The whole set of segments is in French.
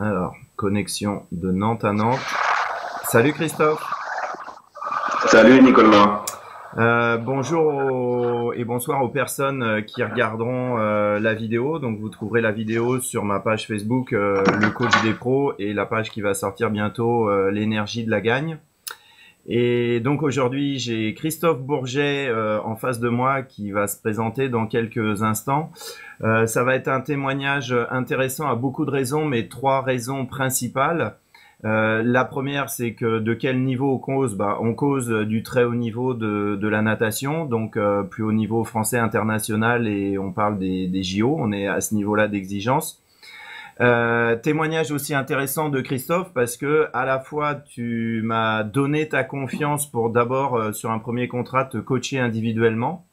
Alors, connexion de Nantes à Nantes. Salut Christophe. Salut Nicolas. Et bonsoir aux personnes qui regarderont la vidéo. Donc vous trouverez la vidéo sur ma page Facebook, le coach des pros, et la page qui va sortir bientôt, l'énergie de la gagne. Et donc aujourd'hui j'ai Christophe Bourget en face de moi qui va se présenter dans quelques instants. Ça va être un témoignage intéressant à beaucoup de raisons, mais trois raisons principales. La première, c'est que de quel niveau on cause? On cause du très haut niveau de la natation, donc plus haut niveau français international, et on parle des JO, on est à ce niveau-là d'exigence. Témoignage aussi intéressant de Christophe parce que à la fois tu m'as donné ta confiance pour d'abord sur un premier contrat te coacher individuellement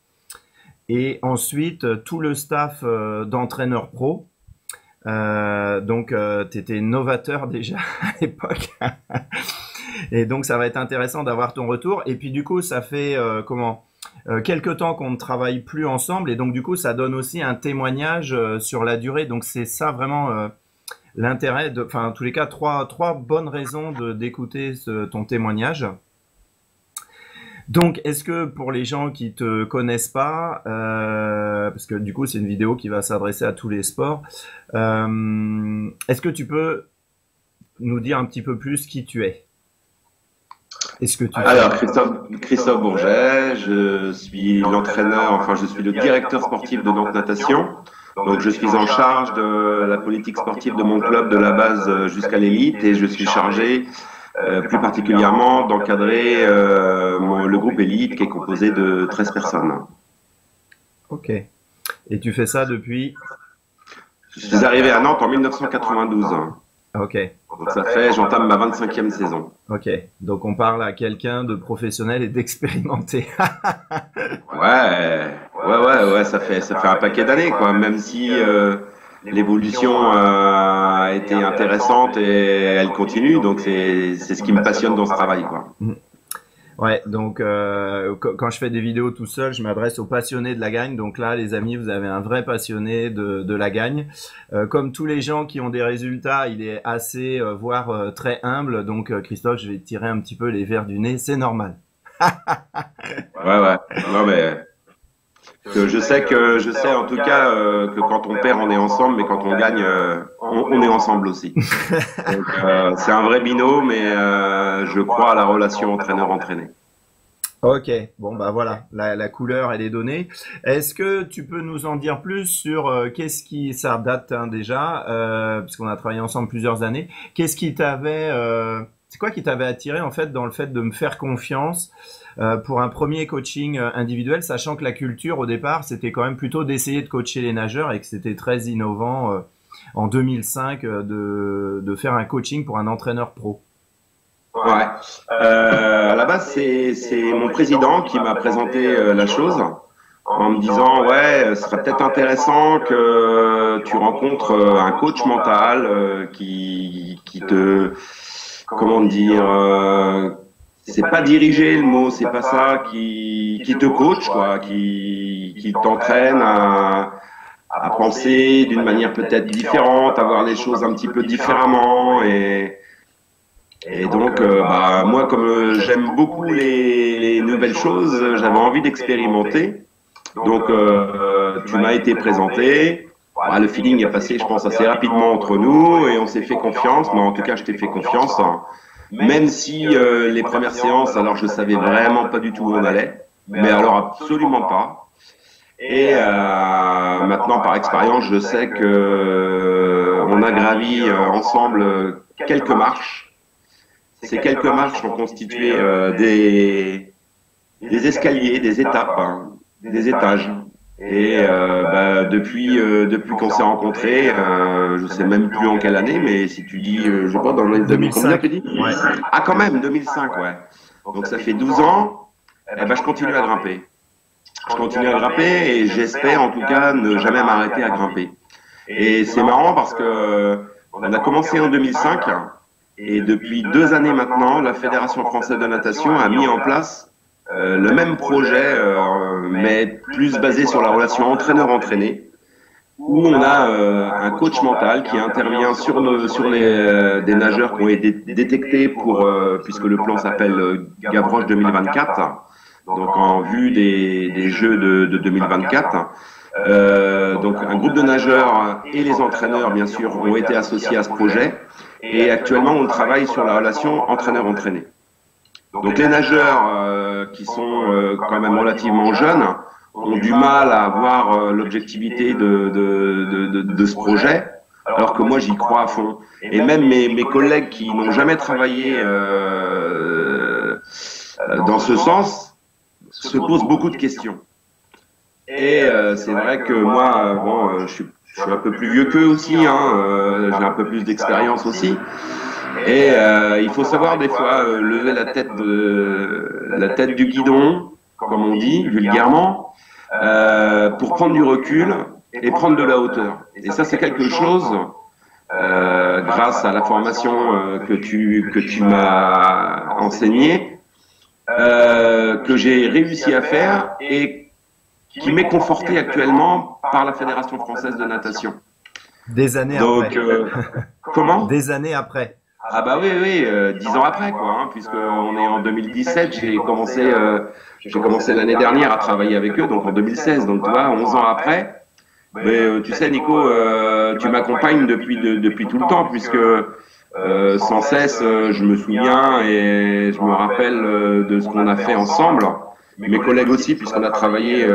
et ensuite tout le staff d'entraîneur pro. Donc tu étais novateur déjà à l'époque. Et donc ça va être intéressant d'avoir ton retour. Et puis du coup ça fait quelque temps qu'on ne travaille plus ensemble et donc du coup ça donne aussi un témoignage sur la durée. Donc c'est ça vraiment l'intérêt de, enfin en tous les cas trois bonnes raisons d'écouter ton témoignage. Donc, est-ce que pour les gens qui te connaissent pas, parce que du coup c'est une vidéo qui va s'adresser à tous les sports, est-ce que tu peux nous dire un petit peu plus qui tu es? Est-ce que tu fais? Alors Christophe Bourget, je suis l'entraîneur, enfin je suis le directeur sportif de Nantes Natation. Donc je suis en charge de la politique sportive de mon club de la base jusqu'à l'élite et je suis chargé plus particulièrement d'encadrer le groupe élite qui est composé de 13 personnes. Ok. Et tu fais ça depuis? Je suis arrivé à Nantes en 1992. Ok. Donc ça fait, j'entame ma 25e saison. Ok. Donc on parle à quelqu'un de professionnel et d'expérimenté. Ouais, ça fait un paquet d'années, quoi. Même si l'évolution a été intéressante et elle continue, donc c'est ce qui me passionne dans ce travail, quoi. Ouais, donc quand je fais des vidéos tout seul, je m'adresse aux passionnés de la gagne. Donc là, les amis, vous avez un vrai passionné de la gagne. Comme tous les gens qui ont des résultats, il est assez, voire très humble. Donc Christophe, je vais te tirer un petit peu les verres du nez, c'est normal. Ouais. Non mais je sais en tout cas que quand on perd, on est ensemble, mais quand on gagne, on est ensemble aussi. Donc c'est un vrai binôme, mais je crois à la relation entraîneur-entraîné. Ok, bon bah voilà, la couleur elle est donnée. Est-ce que tu peux nous en dire plus sur qu'est-ce qui, ça date hein, déjà, puisqu'on a travaillé ensemble plusieurs années, qu'est-ce qui t'avait, c'est quoi qui t'avait attiré en fait dans le fait de me faire confiance pour un premier coaching individuel, sachant que la culture au départ c'était quand même plutôt d'essayer de coacher les nageurs et que c'était très innovant en 2005 de faire un coaching pour un entraîneur pro. Ouais. À la base, c'est mon président qui m'a présenté la chose en me disant ouais, ce serait peut-être intéressant que tu rencontres un coach mental qui te comment dire c'est pas diriger le mot, c'est pas ça qui te coach quoi, qui t'entraîne à penser d'une manière peut-être différente, à voir les choses un petit peu différemment et donc, moi, comme j'aime beaucoup les nouvelles choses, j'avais envie d'expérimenter. Donc, tu m'as été présenté. Le feeling est passé, je pense, assez rapidement entre nous et on s'est fait confiance. Moi, en tout cas, je t'ai fait confiance. Hein. Même si les premières séances, alors je savais vraiment pas du tout où on allait, mais alors absolument pas. Et maintenant, par expérience, je sais que on a gravi ensemble quelques marches. Ces quelques marches ont constitué des escaliers, des étapes, hein, des étages. Et depuis qu'on s'est rencontrés, je sais même plus en quelle année, mais si tu dis, je sais pas, dans les années combien 2005. tu dis? Ouais. Ah quand même, 2005, ouais. Donc ça fait 12 ans, eh ben, je continue à grimper. Je continue à grimper et j'espère en tout cas ne jamais m'arrêter à grimper. Et c'est marrant parce que on a commencé en 2005. Et depuis 2 années maintenant, la Fédération française de natation a mis en place le même projet, mais plus basé sur la relation entraîneur-entraîné, où on a un coach mental qui intervient sur des nageurs qui ont été détectés puisque le plan s'appelle Gavroche 2024, donc en vue des Jeux de 2024. Donc un groupe de nageurs et les entraîneurs, bien sûr, ont été associés à ce projet. Et actuellement, on travaille sur la relation entraîneur-entraîné. Donc les nageurs qui sont quand même relativement jeunes ont du mal à avoir l'objectivité de ce projet, alors que moi j'y crois à fond. Et même mes collègues qui n'ont jamais travaillé dans ce sens se posent beaucoup de questions. Et c'est vrai que moi, bon, je suis un peu plus vieux qu'eux aussi, hein, j'ai un peu plus d'expérience aussi. Et il faut savoir des fois lever la tête du guidon, comme on dit vulgairement, pour prendre du recul et prendre de la hauteur. Et ça, c'est quelque chose, grâce à la formation que tu m'as enseignée, que j'ai réussi à faire et qui m'est conforté actuellement par la Fédération française de natation. Des années Donc, après. Comment? Des années après. Ah bah oui, 10 ans après, quoi, hein, puisque on est en 2017, j'ai commencé l'année dernière à travailler avec eux, donc en 2016, donc tu vois, 11 ans après. Mais tu sais, Nico, tu m'accompagnes depuis tout le temps, puisque sans cesse, je me souviens et je me rappelle de ce qu'on a fait ensemble. Mes collègues aussi, puisqu'on a travaillé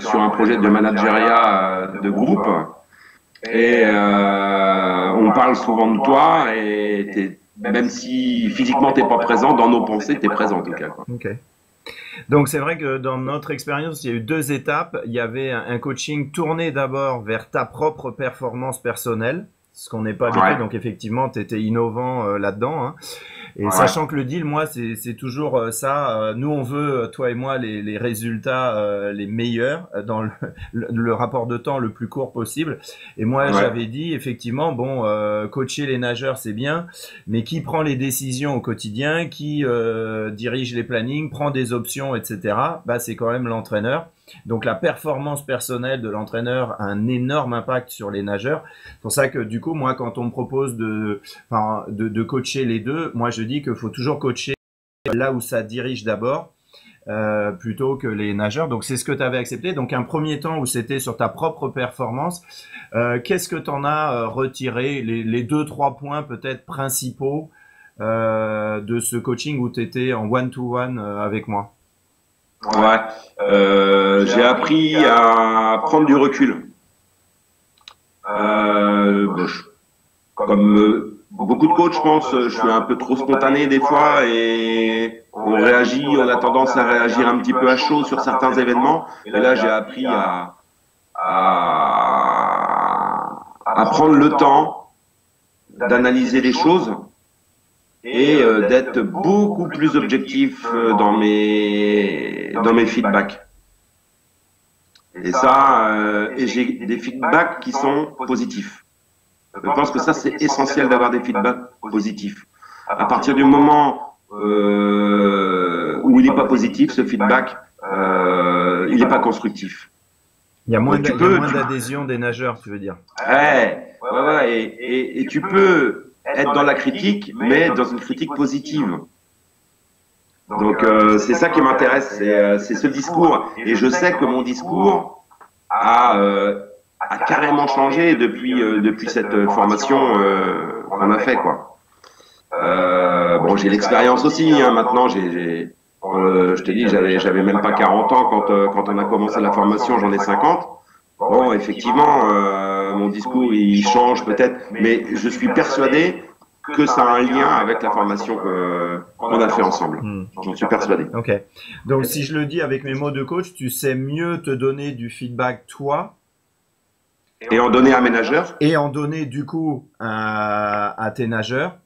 sur un projet de managériat de groupe. Et on parle souvent de toi et même si physiquement t'es pas présent, dans nos pensées t'es présent en tout cas, quoi. Ok. Donc c'est vrai que dans notre expérience, il y a eu deux étapes. Il y avait un coaching tourné d'abord vers ta propre performance personnelle, ce qu'on n'est pas habitué. Ouais. Donc effectivement, tu étais innovant là-dedans, hein. Et Ouais. sachant que le deal, moi, c'est toujours ça. Nous, on veut, toi et moi, les résultats les meilleurs dans le rapport de temps le plus court possible. Et moi, Ouais. j'avais dit, effectivement, bon, coacher les nageurs, c'est bien, mais qui prend les décisions au quotidien, qui dirige les plannings, prend des options, etc., bah, c'est quand même l'entraîneur. Donc la performance personnelle de l'entraîneur a un énorme impact sur les nageurs. C'est pour ça que du coup, moi, quand on me propose de coacher les deux, moi je dis qu'il faut toujours coacher là où ça dirige d'abord, plutôt que les nageurs. Donc c'est ce que tu avais accepté. Donc un premier temps où c'était sur ta propre performance, qu'est-ce que tu en as retiré, les deux, trois points peut-être principaux de ce coaching où tu étais en one-to-one avec moi? Ouais. J'ai appris à prendre du recul. Bon, comme beaucoup de coachs, je pense, je suis un peu trop spontané des fois et on a tendance à réagir un petit peu à chaud sur certains événements. Et là, j'ai appris à prendre le temps d'analyser les choses et d'être beaucoup plus objectif dans mes feedbacks. Et ça, et j'ai des feedbacks qui sont positifs. Je pense que ça, c'est essentiel d'avoir des feedbacks positifs. À partir du moment où il n'est pas positif, ce feedback, il n'est pas constructif. Il y a moins Donc, tu peux, d'adhésion des nageurs, tu veux dire? Ouais, et tu peux être dans la critique, mais dans une critique positive. Donc c'est ça qui m'intéresse, c'est ce discours. Et je sais que mon discours a carrément changé depuis cette formation qu'on a fait, quoi. Bon, j'ai l'expérience aussi, hein, maintenant. Je te dis, j'avais même pas 40 ans quand on a commencé la formation, j'en ai 50. Bon, effectivement, mon discours il change peut-être, mais je suis persuadé que ça a un lien avec la formation qu'on a fait ensemble. J'en suis persuadé. Ok. Donc si je le dis avec mes mots de coach, tu sais mieux te donner du feedback toi et en donner à mes nageurs et en donner du coup à tes nageurs.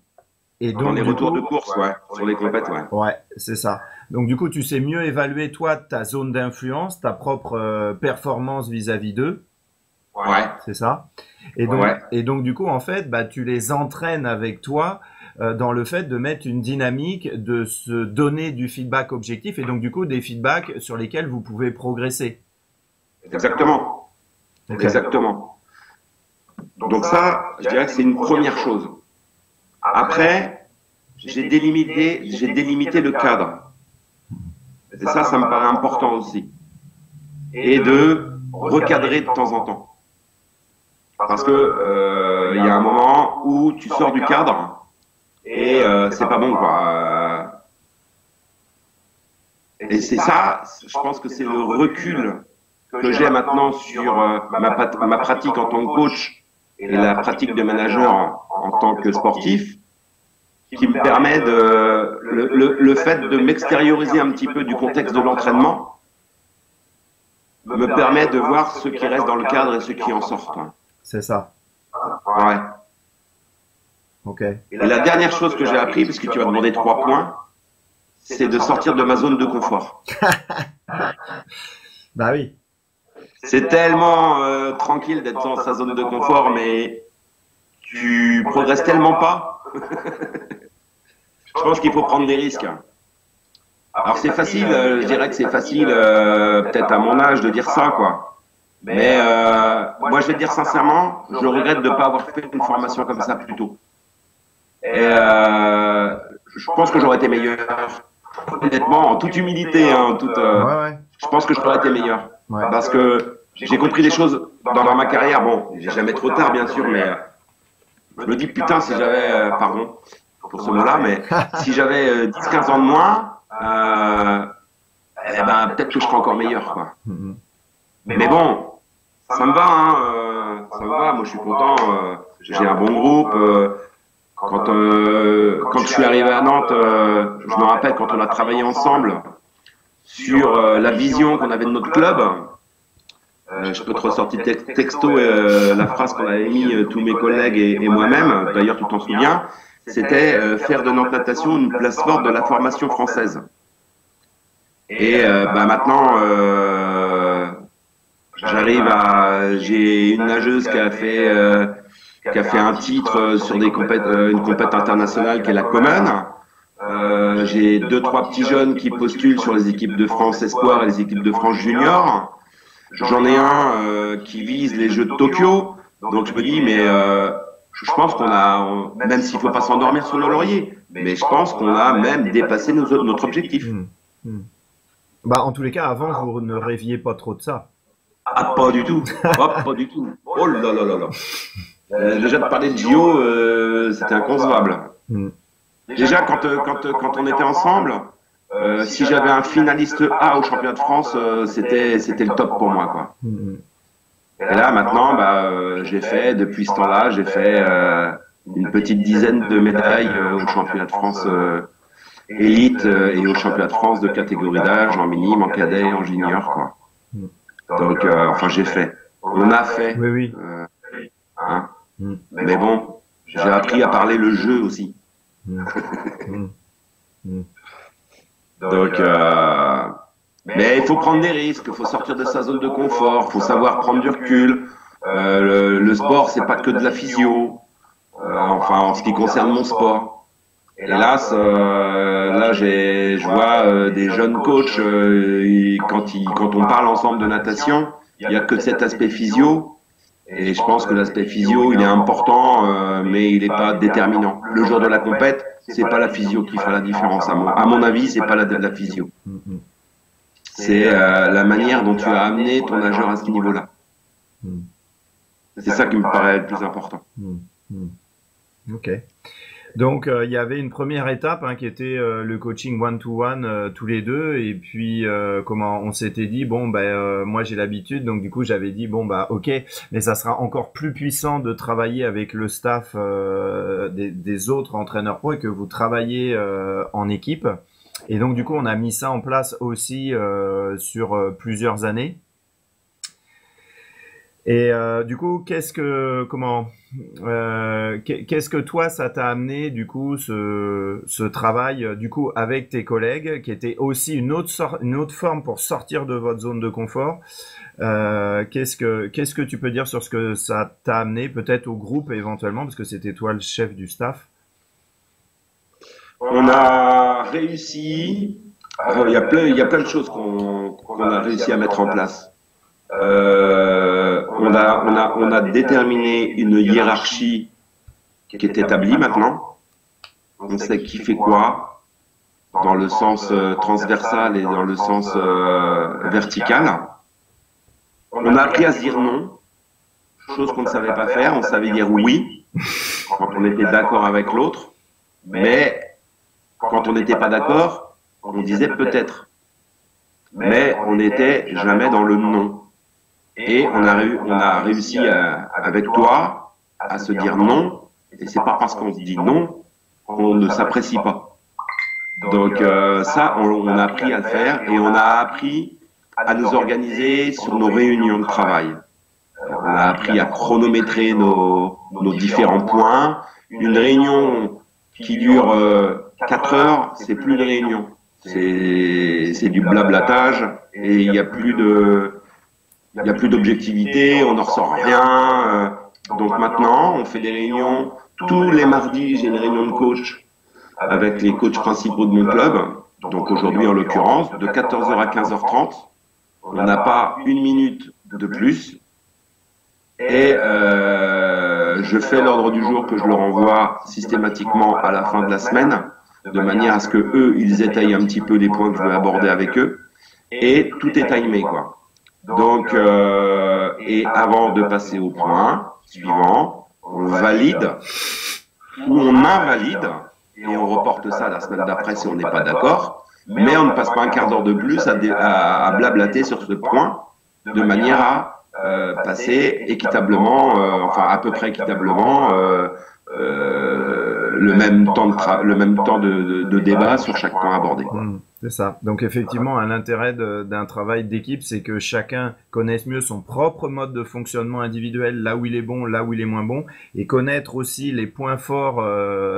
Et donc, dans les retours de course, ouais, sur les compètes, ouais. Ouais, c'est ça. Donc du coup, tu sais mieux évaluer toi ta zone d'influence, ta propre performance vis-à-vis d'eux. Ouais. C'est ça. Et donc du coup, en fait, bah tu les entraînes avec toi dans le fait de mettre une dynamique, de se donner du feedback objectif et donc du coup des feedbacks sur lesquels vous pouvez progresser. Exactement. Okay. Exactement. Donc ça, je dirais que c'est une première chose. Après, j'ai délimité le cadre. Et ça me paraît important aussi. Et de recadrer de temps en temps. Parce que il y a un moment où tu sors du cadre et c'est pas bon, quoi. Et c'est ça, je pense que c'est le recul que j'ai maintenant sur ma pratique en tant que coach et la pratique de manager en tant que sportif, qui me permet le fait de m'extérioriser un petit peu du contexte de l'entraînement, me permet de voir ceux qui restent dans le cadre et ceux qui en sortent. C'est ça. Ouais. Ok. Et la dernière chose que j'ai appris, parce que tu vas demander 3 points, c'est de sortir de ma zone de confort. Bah oui. C'est tellement tranquille d'être dans sa zone de confort, mais tu progresses tellement pas. Je pense qu'il faut prendre des risques. Alors c'est facile, je dirais que c'est facile, peut-être à mon âge, de dire ça, quoi. Mais moi, je vais te dire sincèrement, je regrette de ne pas avoir fait une formation comme ça plus tôt. Et je pense que j'aurais été meilleur. Honnêtement, en toute humilité, hein, je pense que j'aurais été meilleur. Ouais. Parce que j'ai compris des choses dans ma carrière. Bon, j'ai jamais trop tard, bien sûr, mais je me dis, putain, si j'avais, pardon pour ce mot-là, mais si j'avais 10-15 ans de moins, eh ben, peut-être que je serais encore meilleur, quoi. Mais bon, ça me va, hein, ça me va. Moi, je suis content. J'ai un bon groupe. Quand je suis arrivé à Nantes, je me rappelle quand on a travaillé ensemble sur la vision qu'on avait de notre club. Je peux te ressortir texto la phrase qu'on avait mis tous mes collègues et moi-même. D'ailleurs, tu t'en souviens. C'était faire de Nantes Natation une place forte de la formation française. Et maintenant, j'ai une nageuse qui a fait un titre sur une compète internationale qui est la Common. J'ai 2-3 petits jeunes qui postulent sur les équipes de France Espoir et les équipes de France Junior. J'en ai un qui vise les Jeux de Tokyo. Donc je me dis, mais je pense qu'on a, même s'il faut pas s'endormir sur nos lauriers, mais je pense qu'on a même dépassé notre objectif. Bah, en tous les cas, avant, vous ne rêviez pas trop de ça. Ah, pas du tout. Pas du tout. Oh là là là là. Déjà de parler de JO, c'était inconcevable. Déjà quand on était ensemble, si j'avais un finaliste A au championnat de France, c'était le top pour moi, quoi. Et là maintenant, depuis ce temps-là, j'ai fait une petite dizaine de médailles au championnat de France élite et au championnat de France de catégorie d'âge, en minime, en cadet, en junior, quoi. Donc, j'ai fait. On a fait. Oui. Hein. Mais bon, j'ai appris à parler le jeu aussi. Donc, mais il faut prendre des risques, il faut sortir de sa zone de confort, il faut savoir prendre du recul. Le sport, c'est pas que de la physio. En ce qui concerne mon sport. Hélas, là, je vois des jeunes coachs, quand on parle ensemble de natation, il n'y a que cet aspect physio. Et je pense que l'aspect physio, il est important, mais il n'est pas déterminant. Le jour de la compète, c'est pas la physio qui fera la différence. À mon avis, c'est pas la physio. C'est la manière dont tu as amené ton nageur à ce niveau-là. C'est ça qui me paraît le plus important. Ok. Donc, il y avait une première étape qui était le coaching one-to-one tous les deux. Et puis, on s'était dit, moi j'ai l'habitude. Donc, du coup, j'avais dit, ok, mais ça sera encore plus puissant de travailler avec le staff des autres entraîneurs pro et que vous travaillez en équipe. Et donc, du coup, on a mis ça en place aussi sur plusieurs années. Et du coup, qu'est-ce que toi ça t'a amené du coup ce travail du coup avec tes collègues qui était aussi une autre forme pour sortir de votre zone de confort. Qu'est-ce que tu peux dire sur ce que ça t'a amené peut-être au groupe éventuellement parce que c'était toi le chef du staff. On a réussi. Il y a plein de choses qu'on a réussi à mettre en place. On a déterminé une hiérarchie qui est établie maintenant. On sait qui fait quoi dans le sens transversal et dans le sens vertical. On a appris à se dire non, chose qu'on ne savait pas faire. On savait dire oui quand on était d'accord avec l'autre, mais quand on n'était pas d'accord, on disait peut-être. Mais on n'était jamais dans le non. Et on a réussi avec toi à se dire non. Et c'est pas parce qu'on se dit non qu'on ne s'apprécie pas. Donc ça, on a appris à le faire et on a appris à nous organiser sur nos réunions de travail. On a appris à chronométrer nos différents points. Une réunion qui dure 4 heures, c'est plus une réunion. C'est du blablatage et il n'y a plus d'objectivité, on n'en ressort rien. Donc maintenant, on fait des réunions. Tous les mardis, j'ai une réunion de coach avec les coachs principaux de mon club. Donc aujourd'hui, en l'occurrence, de 14h à 15h30. On n'a pas une minute de plus. Et je fais l'ordre du jour que je leur envoie systématiquement à la fin de la semaine, de manière à ce que eux, ils étayent un petit peu les points que je veux aborder avec eux. Et tout est timé, quoi. Donc, et avant de passer au point suivant, on valide ou on invalide et on reporte ça la semaine d'après si on n'est pas d'accord. Mais on ne passe pas un quart d'heure de plus à blablater sur ce point de manière à passer équitablement, enfin à peu près équitablement, le même temps de débat sur chaque point abordé. C'est ça. Donc effectivement, un intérêt d'un travail d'équipe, c'est que chacun connaisse mieux son propre mode de fonctionnement individuel, là où il est bon, là où il est moins bon, et connaître aussi les points forts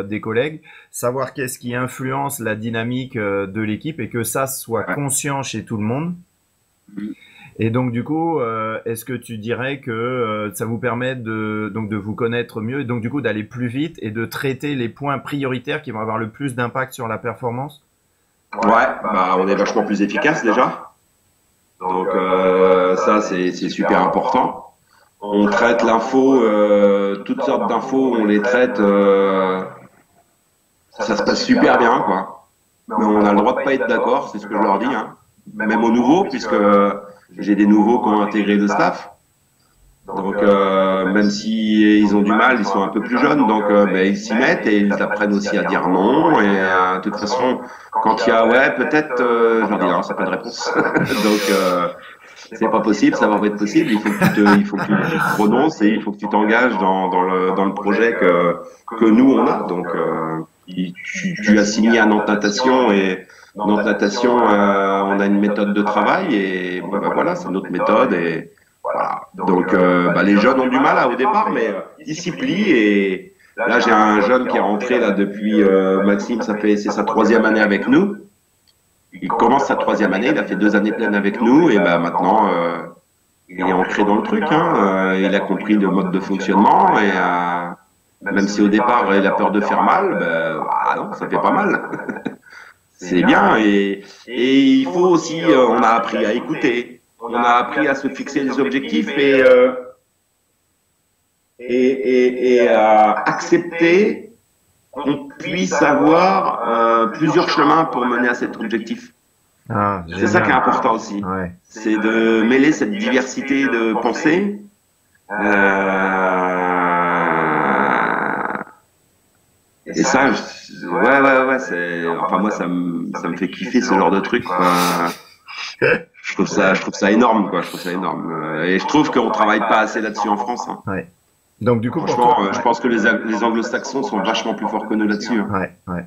des collègues, savoir qu'est-ce qui influence la dynamique de l'équipe et que ça soit conscient chez tout le monde. Et donc du coup, est-ce que tu dirais que ça vous permet de vous connaître mieux et donc du coup d'aller plus vite et de traiter les points prioritaires qui vont avoir le plus d'impact sur la performance? Ouais, bah on est vachement plus efficace déjà. Donc ça c'est super important. On traite l'info, toutes sortes d'infos, on les traite. Ça se passe super bien, quoi. Mais on a le droit de pas être d'accord, c'est ce que je leur dis, hein. Même aux nouveaux, puisque j'ai des nouveaux qui ont intégré le staff. Donc même si ils ont du mal, ils sont un peu plus jeunes, donc ils s'y mettent et ils apprennent aussi à dire non. Et de toute façon, quand il y a ouais peut-être, je leur dis non, c'est pas de réponse. Donc c'est pas possible, ça va pas être possible. Il faut que tu te prononces et il faut que tu t'engages dans le projet que nous on a. Donc tu as signé à Nantes Natation et Nantes Natation, on a une méthode de travail et voilà, c'est notre méthode et voilà. Donc les jeunes ont du mal au départ, mais ils s'y plient et là j'ai un jeune qui est rentré là depuis Maxime, c'est sa 3e année avec nous. Il commence sa 3e année, il a fait 2 années pleines avec nous et maintenant il est ancré dans le truc. Il a compris le mode de fonctionnement et même si au départ il a peur de faire mal, non, ça fait pas mal. C'est bien et il faut aussi, on a appris à écouter, on a appris à se fixer des objectifs et à accepter qu'on puisse avoir plusieurs chemins pour mener à cet objectif. C'est ça qui est important aussi. Ouais. C'est de mêler cette diversité de pensée. Et ça, enfin moi ça me fait kiffer ce genre de truc. Je trouve ça énorme, quoi. Je trouve ça énorme. Et je trouve qu'on travaille pas assez là-dessus en France. Hein. Ouais. Donc du coup, franchement, je pense que les Anglo-Saxons sont vachement plus forts que nous là-dessus. Hein. Ouais.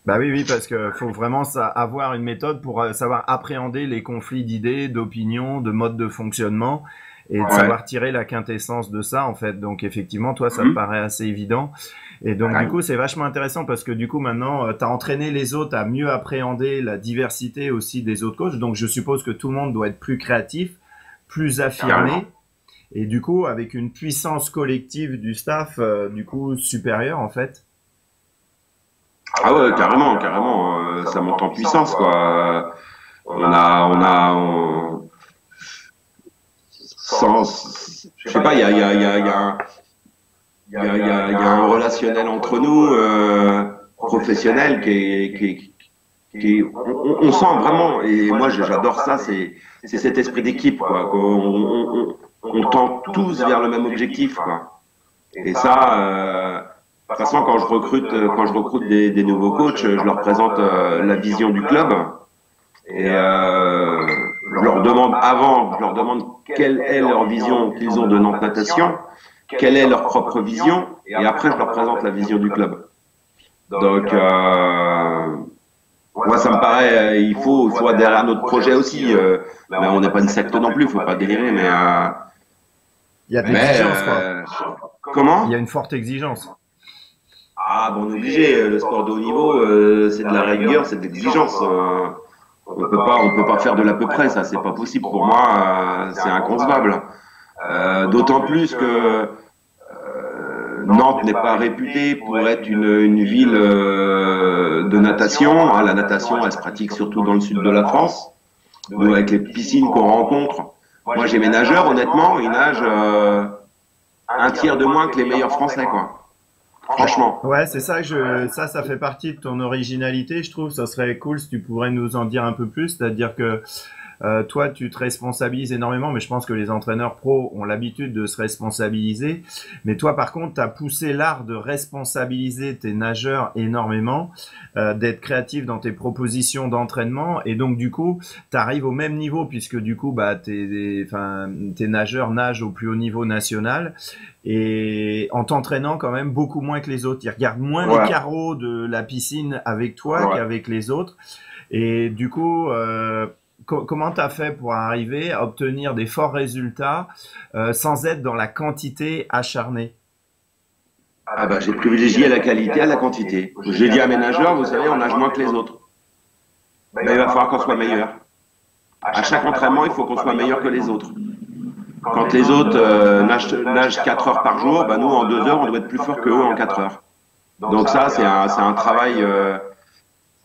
Bah oui, parce que faut vraiment avoir une méthode pour savoir appréhender les conflits d'idées, d'opinions, de modes de fonctionnement et de savoir tirer la quintessence de ça en fait. Donc effectivement, toi, ça me paraît assez évident. Et donc du coup, c'est vachement intéressant parce que du coup, maintenant, tu as entraîné les autres à mieux appréhender la diversité aussi des autres coachs. Donc je suppose que tout le monde doit être plus créatif, plus affirmé. Et du coup, avec une puissance collective du staff, du coup, supérieure en fait. Ah ouais, carrément, ça monte en puissance, quoi. je sais pas, il y a un relationnel entre nous professionnel on sent vraiment, et moi j'adore ça, c'est cet esprit d'équipe, quoi. On tend tous vers le même objectif, quoi. Et ça, de toute façon, quand je recrute des nouveaux coachs, je leur présente la vision du club et je leur demande quelle est leur vision qu'ils ont de Nantes Natation, quelle est leur propre vision, et après je leur présente la vision du club. Donc, moi, ça me paraît, il faut adhérer à notre projet aussi. Mais on n'est pas une secte non plus, il faut pas délirer, mais. Il y a de l'exigence, quoi. Comment? Il y a une forte exigence. Ah, bon, on est obligé. Le sport de haut niveau, c'est de la rigueur, c'est de l'exigence. On peut pas faire de l'à peu près, ça, c'est pas possible. Pour moi, c'est inconcevable. D'autant plus que Nantes n'est pas réputée pour être une ville de natation. La natation, elle se pratique surtout dans le sud de la France. Nous, avec les piscines qu'on rencontre. Moi, j'ai mes nageurs, honnêtement, ils nagent un tiers de moins que les meilleurs Français, quoi. Franchement. Ouais, c'est ça ça fait partie de ton originalité, je trouve. Ça serait cool si tu pourrais nous en dire un peu plus. C'est-à-dire que toi, tu te responsabilises énormément, mais je pense que les entraîneurs pros ont l'habitude de se responsabiliser. Mais toi, par contre, tu as poussé l'art de responsabiliser tes nageurs énormément, d'être créatif dans tes propositions d'entraînement. Et donc, du coup, tu arrives au même niveau puisque, du coup, bah, tes nageurs nagent au plus haut niveau national. Et en t'entraînant quand même beaucoup moins que les autres. Ils regardent moins les carreaux de la piscine avec toi qu'avec les autres. Et du coup... comment tu as fait pour arriver à obtenir des forts résultats sans être dans la quantité acharnée? Ah bah, j'ai privilégié la qualité à la quantité. J'ai dit à mes nageurs, vous savez, on nage moins que les autres. Mais il va falloir qu'on soit meilleur. À chaque entraînement, il faut qu'on soit meilleur que les autres. Quand les autres nagent 4 heures par jour, bah nous, en 2 heures, on doit être plus fort qu'eux en 4 heures. Donc ça, c'est un travail...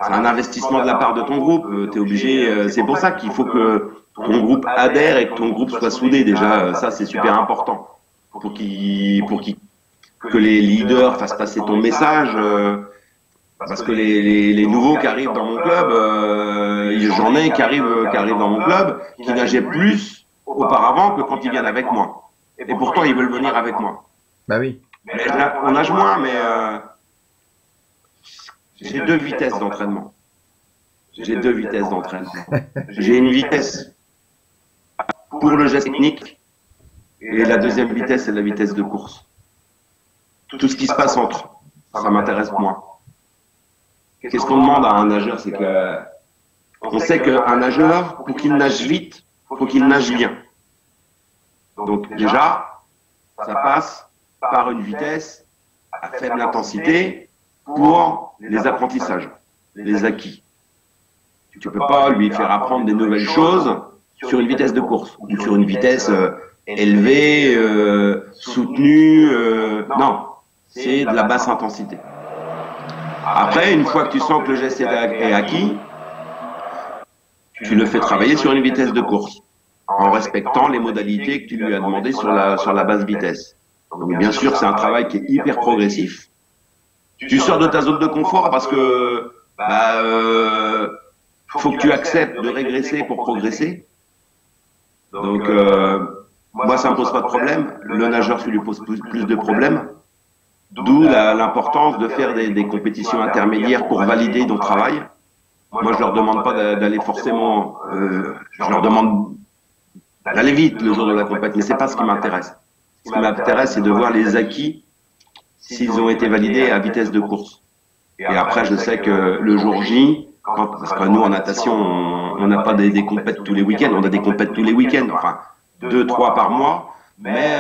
c'est un investissement de la part de ton groupe. T'es obligé. C'est pour ça qu'il faut que ton groupe adhère et que ton groupe soit soudé. Déjà, ça c'est super important pour que les leaders fassent passer ton message. Parce que les nouveaux qui arrivent dans mon club, j'en ai qui arrivent dans mon club, qui nageaient plus auparavant que quand ils viennent avec moi. Et pourtant, ils veulent venir avec moi. Bah oui. On nage moins, mais j'ai 2 vitesses d'entraînement. J'ai une vitesse pour le geste technique et la deuxième vitesse, c'est la vitesse de course. Tout ce qui se passe entre, ça m'intéresse moins. Qu'est-ce qu'on demande à un nageur? C'est que on sait qu'un nageur, pour qu'il nage vite, faut qu'il nage bien. Donc déjà, ça passe par une vitesse à faible intensité pour les apprentissages, les acquis. Tu peux pas lui faire apprendre des nouvelles choses sur une vitesse de course ou sur une vitesse élevée, soutenue. Non, c'est de la basse intensité. Après, une fois que tu sens que le geste est acquis, tu le fais travailler sur une vitesse de course en respectant les modalités que tu lui as demandées sur la basse vitesse. Donc bien sûr, c'est un travail qui est hyper progressif. Tu sors de ta zone de confort parce que faut que tu acceptes de régresser pour progresser. Donc moi, ça me pose pas de problème. Le nageur, ça lui pose plus de problèmes. D'où l'importance de faire des compétitions intermédiaires pour valider ton travail. Moi, je leur demande pas d'aller forcément. Je leur demande d'aller vite le jour de la compétition, mais c'est pas ce qui m'intéresse. Ce qui m'intéresse, c'est de voir les acquis s'ils ont été validés à vitesse de course. Et après, je sais que le jour J, parce que nous en natation, on n'a pas des compètes tous les week-ends, on a des compètes tous les week-ends, enfin 2, 3 par mois, mais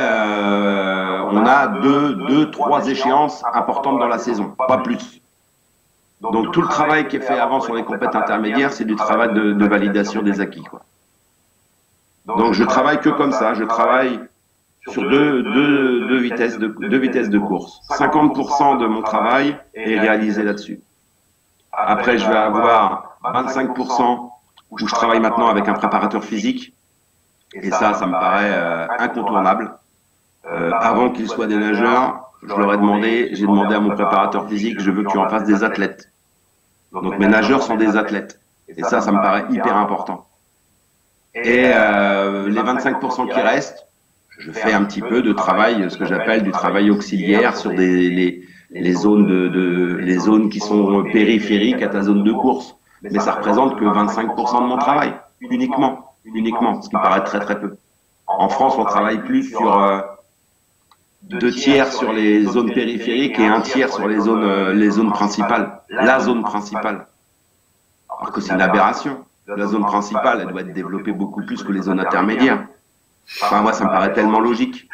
on a 2, 3 échéances importantes dans la saison, pas plus. Donc tout le travail qui est fait avant sur les compètes intermédiaires, c'est du travail de validation des acquis, quoi. Donc je travaille que comme ça, je travaille sur deux vitesses de course. 50% de mon travail est réalisé là-dessus. Après, je vais avoir 25% où je travaille maintenant avec un préparateur physique Et ça me paraît incontournable. Avant qu'ils soient des nageurs, j'ai demandé à mon préparateur physique, je veux que tu en fasses des athlètes. Donc mes nageurs sont des athlètes. Et ça me paraît hyper important. Et les 25% qui restent, je fais un petit peu de travail, ce que j'appelle du travail auxiliaire sur les zones qui sont périphériques à ta zone de course. Mais ça représente que 25% de mon travail, uniquement, ce qui paraît très très peu. En France, on travaille plus sur 2 tiers sur les zones périphériques et 1 tiers sur les zones principales, la zone principale. Alors que c'est une aberration. La zone principale, elle doit être développée beaucoup plus que les zones intermédiaires. Enfin, moi, ça me paraît tellement logique.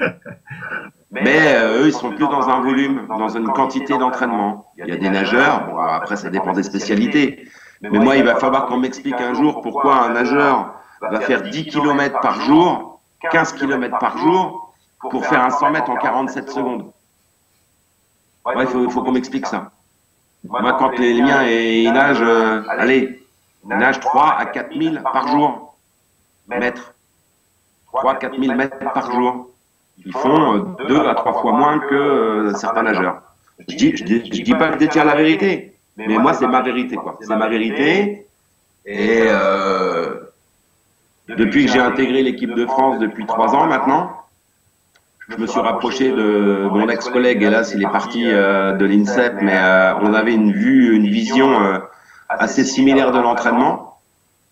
Mais eux, ils sont plus dans un volume, dans une quantité d'entraînement. Il y a des nageurs, bon, après, ça dépend des spécialités. Mais moi, il va falloir qu'on m'explique un jour pourquoi un nageur va faire 10 km par jour, 15 km par jour, pour faire un 100 mètres en 47 secondes. Ouais, il faut qu'on m'explique ça. Moi, quand les miens, ils nagent, ils nagent 3 à 4 000 par jour, mètres. 3 à 4 000 mètres par jour. Ils font 2 à 3 fois moins que certains nageurs. Je dis pas que je détiens la vérité, mais moi, c'est ma vérité, quoi. C'est ma vérité. Et depuis que j'ai intégré l'équipe de France depuis 3 ans maintenant, je me suis rapproché de mon ex-collègue, hélas, il est parti de l'INSEP, mais on avait une vision assez similaire de l'entraînement,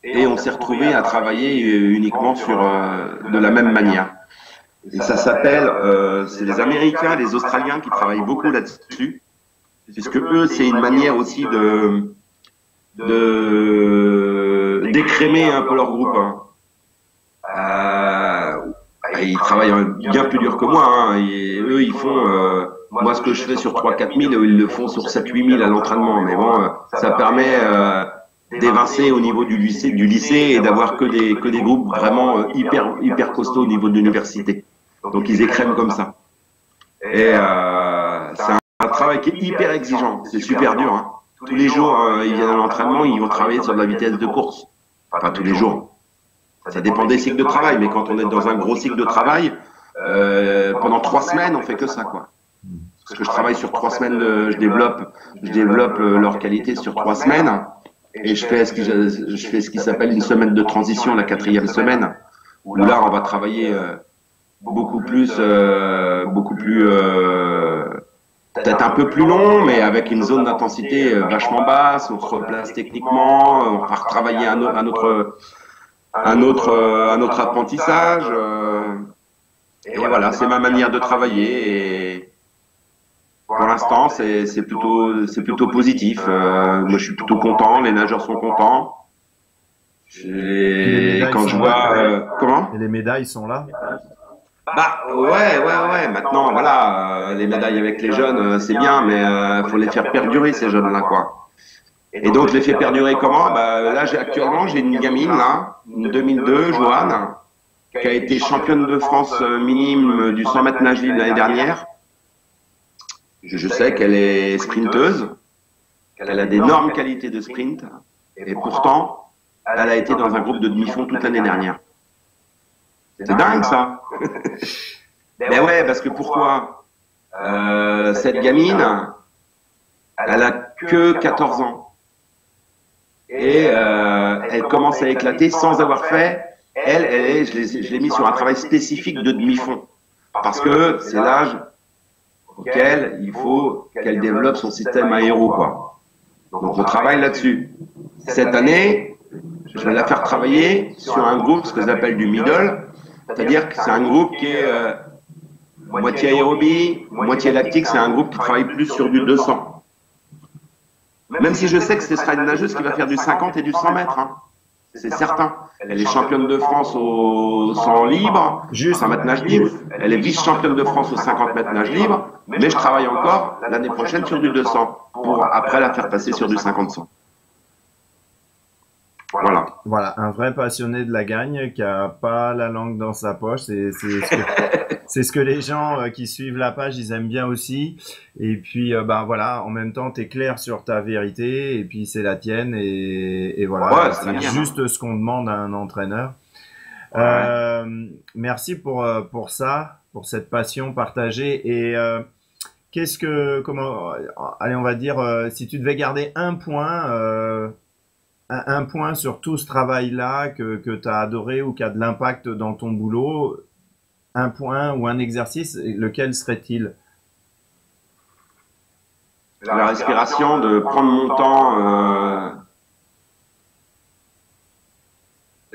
et on s'est retrouvé à travailler uniquement de la même manière. Et ça s'appelle, c'est les Américains, les Australiens qui travaillent beaucoup là-dessus, puisque eux, c'est une manière aussi d'écrémer un peu leur groupe. Ils travaillent bien plus dur que moi. Hein. Eux, ils font... moi, ce que je fais sur 3-4 000, eux, ils le font sur 7-8 000 à l'entraînement. Mais bon, ça permet d'évincer au niveau du lycée et d'avoir que des groupes vraiment hyper costauds au niveau de l'université. Donc, ils écrèment comme ça. Et c'est un travail qui est hyper exigeant. C'est super dur. Hein. Tous les jours, ils viennent à l'entraînement, ils vont travailler sur de la vitesse de course. Enfin, tous les jours. Ça dépend des cycles de travail, mais quand on est dans un gros cycle de travail, pendant 3 semaines, on fait que ça, quoi. Parce que je travaille sur 3 semaines, je développe leur qualité sur 3 semaines, et je fais ce qui s'appelle une semaine de transition, la 4e semaine, où là, on va travailler beaucoup plus, peut-être un peu plus long, mais avec une zone d'intensité vachement basse. On se replace techniquement, on va retravailler un autre apprentissage. Et voilà, c'est ma manière de travailler. Et pour l'instant, c'est plutôt positif. Moi, je suis plutôt content. Les nageurs sont contents. Quand je vois comment? Et les médailles sont là? Bah ouais. Maintenant, voilà, les médailles avec les jeunes, c'est bien, mais faut les faire perdurer ces jeunes-là, quoi. Et donc, je les fais perdurer comment? Bah là, actuellement, j'ai une gamine là, une 2002, Joanne, qui a été championne de France minime du 100 mètres nage libre l'année dernière. Je sais qu'elle est sprinteuse, qu'elle a d'énormes qualités de sprint, et pourtant, elle a été dans un groupe de demi-fond toute l'année dernière. C'est dingue, ça. Mais ouais, parce que pourquoi? Cette gamine, elle a que 14 ans. Et elle commence à éclater sans avoir fait. Je l'ai mis sur un travail spécifique de demi-fond. Parce que c'est l'âge auquel il faut qu'elle développe son système aéro, quoi. Donc on travaille là-dessus. Cette année, je vais la faire travailler sur un groupe, ce que j'appelle du middle. C'est-à-dire que c'est un groupe qui est moitié aérobie, moitié lactique. C'est un groupe qui travaille plus sur du 200. Même si je sais que ce sera une nageuse qui va faire du 50 et du 100 mètres. Hein. C'est certain. Elle est championne de France au 100 libre, 100 mètres nage libre. Elle est vice-championne de France au 50 mètres nage libre. Mais je travaille encore l'année prochaine sur du 200 pour après la faire passer sur du 50-100. Voilà, un vrai passionné de la gagne qui a pas la langue dans sa poche. C'est ce que les gens qui suivent la page, ils aiment bien aussi. Et puis, voilà, en même temps, t'es clair sur ta vérité et puis c'est la tienne et voilà. Ouais, c'est juste ce qu'on demande à un entraîneur. Ouais. Merci pour ça, pour cette passion partagée. Et allez, on va dire, si tu devais garder un point sur tout ce travail-là que tu as adoré ou qui a de l'impact dans ton boulot, un point ou un exercice, lequel serait-il? La respiration, de prendre mon temps.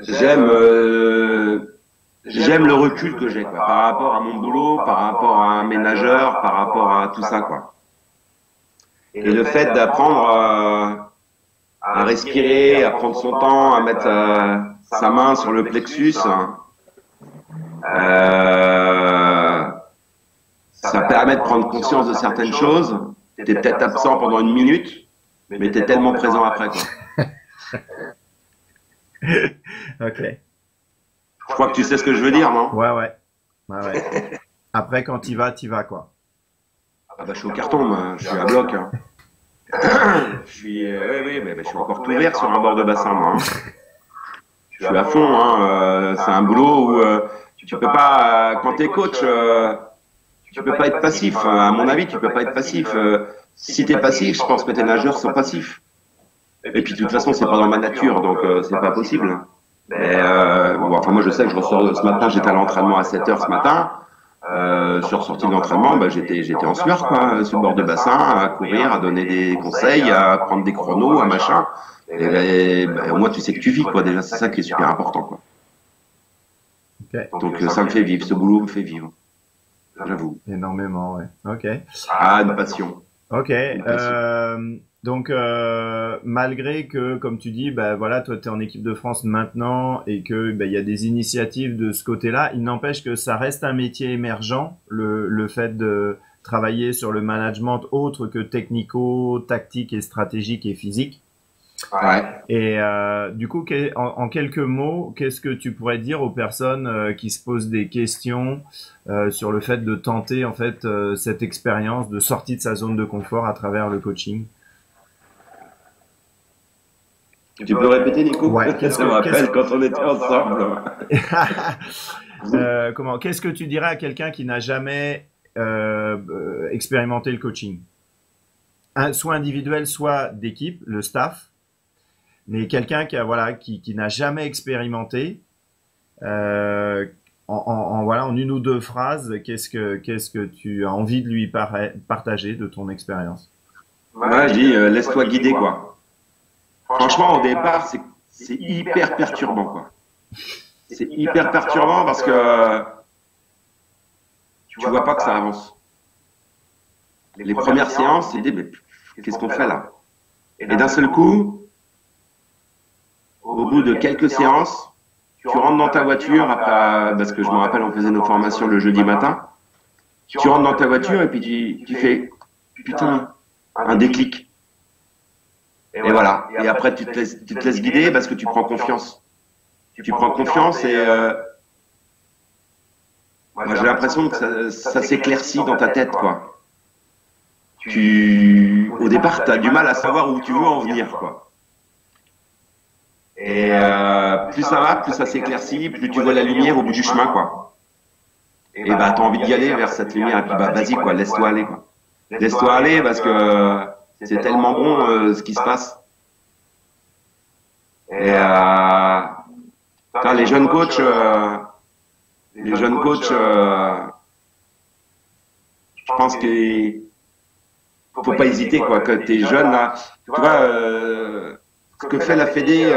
J'aime j'aime le recul que j'ai quoi, par rapport à mon boulot, par rapport à mes nageurs, par rapport à tout ça quoi. Et le fait d'apprendre à respirer, à prendre son temps, à mettre sa main sur le plexus, ça permet de prendre conscience de certaines choses. T'es peut-être absent pendant une minute, mais t'es tellement présent après quoi. Ok. Je crois que tu sais ce que je veux dire, non? Ouais, ouais. Ouais, ouais. Après, quand t'y vas, quoi. Ah bah, je suis au carton, moi. Je suis à bloc. Hein. Oui, mais je suis encore tout vert sur un bord de bassin, moi. Hein. Je suis à fond. Hein. C'est un boulot où tu peux pas, quand t'es coach, tu peux pas être passif. À mon avis, tu peux pas être passif. Si t'es passif, je pense que tes nageurs sont passifs. Et puis de toute façon, c'est pas dans ma nature, donc c'est pas possible. Mais bon, enfin moi je sais que je ressors ce matin, j'étais à l'entraînement à 7 heures ce matin. Sur sortie de l'entraînement, bah, j'étais en sueur quoi, sur le bord de bassin, à courir, à donner des conseils, à prendre des chronos, à machin. Et bah, au moins tu sais que tu vis quoi. Déjà c'est ça qui est super important quoi. Ok. Donc ça me fait vivre, ce boulot me fait vivre. J'avoue. Énormément, ouais. Ok. Ah une passion. Ok. Une passion. Donc, malgré que, comme tu dis, bah voilà, toi t'es en équipe de France maintenant et que bah, il y a des initiatives de ce côté-là, il n'empêche que ça reste un métier émergent, le fait de travailler sur le management autre que technico, tactique et stratégique et physique. Ouais. Et du coup, en quelques mots, qu'est-ce que tu pourrais dire aux personnes qui se posent des questions sur le fait de tenter en fait cette expérience de sortie de sa zone de confort à travers le coaching? Tu peux répéter Nico? Ouais. Ça me rappelle quand on était ensemble. Qu'est-ce que tu dirais à quelqu'un qui n'a jamais expérimenté le coaching? Soit individuel, soit d'équipe, le staff, mais quelqu'un qui n'a jamais expérimenté, voilà, en une ou deux phrases, qu'est-ce que tu as envie de lui partager de ton expérience? Ouais, je dis laisse-toi guider quoi. Franchement, au départ, c'est hyper perturbant, quoi. C'est hyper perturbant parce que tu vois pas que ça avance. Les premières séances, c'est mais qu'est-ce qu'on fait là? Et d'un seul coup, au bout de quelques séances, tu rentres dans ta voiture, après, parce que je me rappelle, on faisait nos formations le jeudi matin, tu rentres dans ta voiture et puis tu fais, putain, un déclic. Et voilà. Et après, tu te laisses guider parce que tu prends confiance. Tu prends confiance et moi, j'ai l'impression que ça s'éclaircit dans ta tête, quoi. Au départ, tu as du mal à savoir où tu veux en venir, quoi. Et plus ça va, plus ça s'éclaircit, plus tu vois la lumière au bout du chemin, quoi. Et bah, t'as envie d'y aller vers cette lumière. Et puis, bah, vas-y, quoi, laisse-toi aller, quoi. Laisse-toi aller parce que c'est tellement bon ce qui se passe. Et les jeunes coachs, je pense qu'il faut pas hésiter quoi. Que t'es jeune là, tu vois ce que fait la Fédé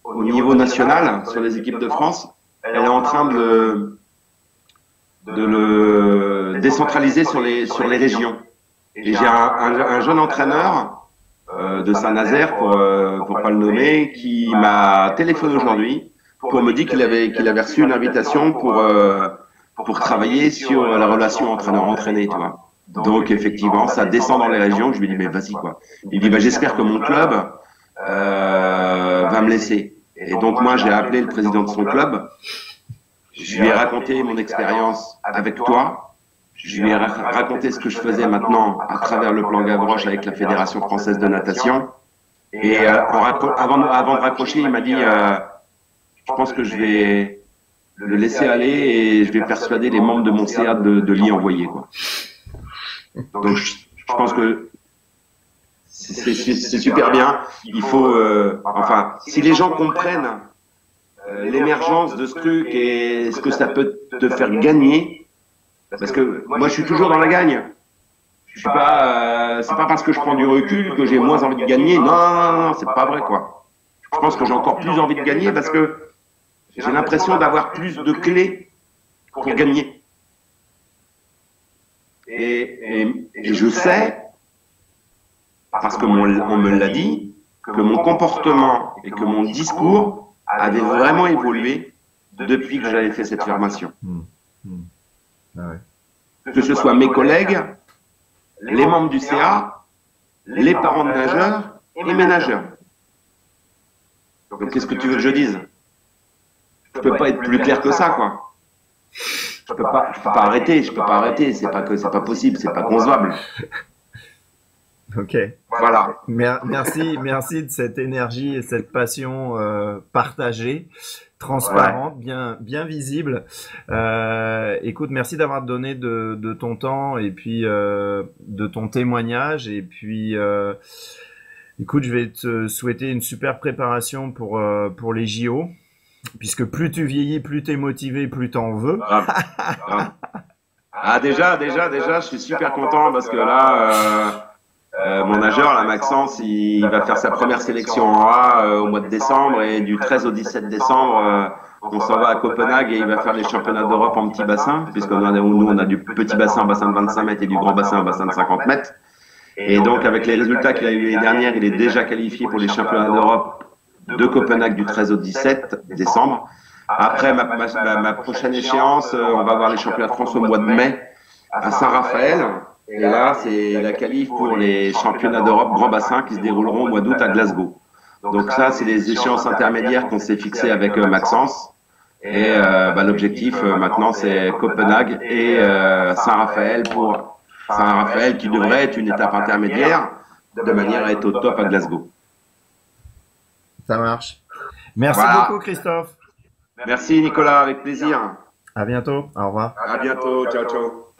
au niveau national sur les équipes de France, elle est en train de le décentraliser sur les régions. Et j'ai un jeune entraîneur de Saint-Nazaire, pour pas le nommer, qui m'a téléphoné aujourd'hui pour me dire qu'il avait reçu une invitation pour travailler sur la relation entraîneur-entraîné, tu vois. Donc effectivement, ça descend dans les régions. Je lui dis mais vas-y quoi. Il dit bah j'espère que mon club va me laisser. Et donc moi j'ai appelé le président de son club. Je lui ai raconté mon expérience avec toi. Je lui ai raconté ce que je faisais maintenant à travers le plan Gavroche avec la Fédération française de natation. Et avant de raccrocher, il m'a dit je pense que je vais le laisser aller et je vais persuader les membres de mon CA de l'y envoyer, quoi. Donc, je pense que c'est super bien. Il faut, enfin, si les gens comprennent l'émergence de ce truc et ce que ça peut te faire gagner, parce que moi, je suis toujours dans la gagne. Je suis pas, c'est pas parce que je prends du recul que j'ai moins envie de gagner. Non, non, non, c'est pas vrai, quoi. Je pense que j'ai encore plus envie de gagner parce que j'ai l'impression d'avoir plus de clés pour gagner. Et je sais, parce que on me l'a dit, que mon comportement et que mon discours avaient vraiment évolué depuis que j'avais fait cette formation. Ah ouais. Que ce soit mes collègues, les membres du CA, les parents de nageurs et mes nageurs. Donc qu'est-ce que tu veux que je dise? Je peux pas être plus clair que ça, quoi. Je peux pas arrêter, je peux pas arrêter. C'est pas que c'est pas possible, c'est pas concevable. Ok. Voilà. Merci de cette énergie et cette passion partagée, transparente, bien visible. Écoute, merci d'avoir donné de ton temps et puis de ton témoignage. Et puis, écoute, je vais te souhaiter une super préparation pour les JO. Puisque plus tu vieillis, plus t'es motivé, plus t'en veux. Ah déjà, je suis super content parce que là, mon nageur, là, Maxence, il va faire sa première sélection en A au mois de décembre et du 13 au 17 décembre, on s'en va à Copenhague et il va faire les championnats d'Europe en petit bassin, puisque nous on a du petit bassin, bassin de 25 mètres et du grand bassin, bassin de 50 mètres. Et donc avec les résultats qu'il a eu l'année dernière, il est déjà qualifié pour les championnats d'Europe de Copenhague du 13 au 17 décembre. Après ma prochaine échéance, on va avoir les championnats de France au mois de mai à Saint-Raphaël. Et là, c'est la qualif pour les championnats d'Europe grand bassin qui se dérouleront au mois d'août à Glasgow. Donc ça, c'est les échéances intermédiaires qu'on s'est fixées avec Maxence. Et l'objectif maintenant, c'est Copenhague et Saint-Raphaël pour Saint-Raphaël qui devrait être une étape intermédiaire de manière à être au top à Glasgow. Ça marche. Merci beaucoup, Christophe. Merci, Nicolas, avec plaisir. À bientôt. Au revoir. À bientôt. Ciao, ciao.